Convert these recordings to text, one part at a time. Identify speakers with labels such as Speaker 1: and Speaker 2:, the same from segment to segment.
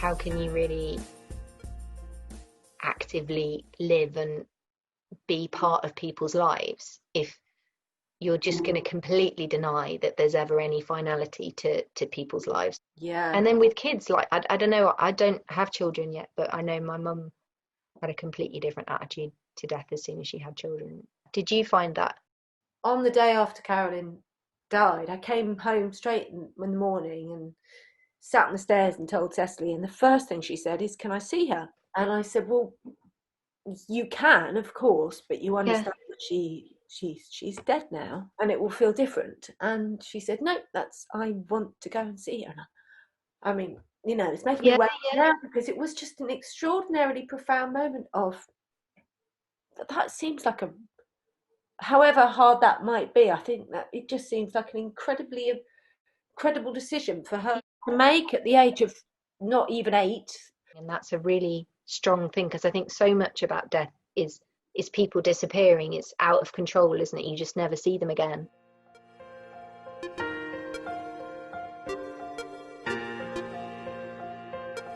Speaker 1: how can you really actively live and be part of people's lives if you're just going to completely deny that there's ever any finality to people's lives?
Speaker 2: Yeah.
Speaker 1: And then with kids, like, I don't know, I don't have children yet, but I know my mum had a completely different attitude to death as soon as she had children. Did you find that?
Speaker 2: On the day after Carolyn died, I came home straight in the morning and sat on the stairs and told Cecily, and the first thing she said is, "Can I see her?" And I said, "Well, you can, of course, but you
Speaker 1: Yeah.
Speaker 2: understand that she's dead now, and it will feel different." And she said, "No, I want to go and see her." And I mean, it's making me
Speaker 1: Yeah,
Speaker 2: well
Speaker 1: yeah.
Speaker 2: now, because it was just an extraordinarily profound moment of that. Seems like however hard that might be, I think that it just seems like an incredibly incredible decision for her to make at the age of not even 8.
Speaker 1: And that's a really strong thing, because I think so much about death is people disappearing. It's out of control, isn't it? You just never see them again.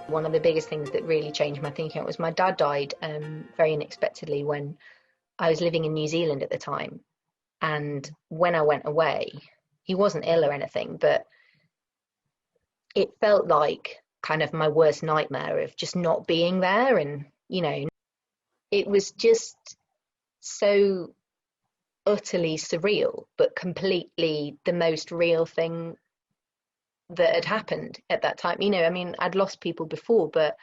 Speaker 1: One of the biggest things that really changed my thinking was my dad died very unexpectedly when I was living in New Zealand at the time. And when I went away, he wasn't ill or anything, but it felt like kind of my worst nightmare of just not being there. And, it was just so utterly surreal, but completely the most real thing that had happened at that time. I mean, I'd lost people before, but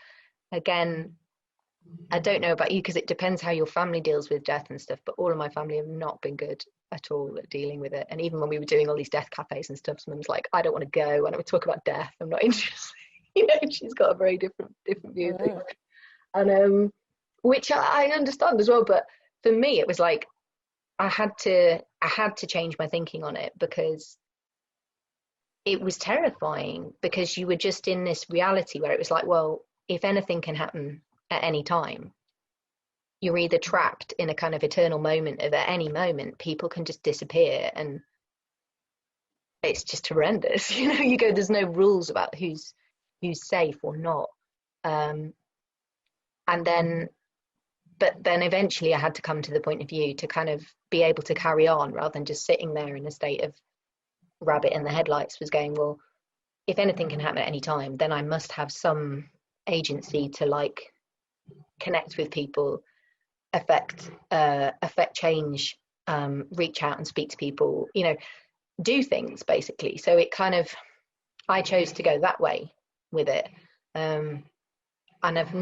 Speaker 1: again, I don't know about you, because it depends how your family deals with death and stuff, but all of my family have not been good at all at dealing with it. And even when we were doing all these death cafes and stuff, Mum's like, I don't want to go, I don't want to talk about death, I'm not interested. She's got a very different view of things. And which I understand as well, but for me it was like I had to change my thinking on it, because it was terrifying, because you were just in this reality where it was like, well, if anything can happen at any time, you're either trapped in a kind of eternal moment of at any moment people can just disappear, and it's just horrendous. You go, there's no rules about who's safe or not. And then but then eventually I had to come to the point of view to kind of be able to carry on, rather than just sitting there in a state of rabbit in the headlights. Was going, well, if anything can happen at any time, then I must have some agency to, like, connect with people, affect change, reach out and speak to people, do things basically. So it kind of, I chose to go that way with it. And I've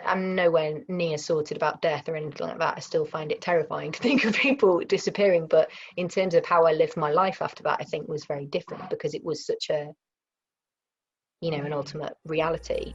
Speaker 1: I'm nowhere near sorted about death or anything like that. I still find it terrifying to think of people disappearing, but in terms of how I lived my life after that, I think was very different, because it was such a, an ultimate reality.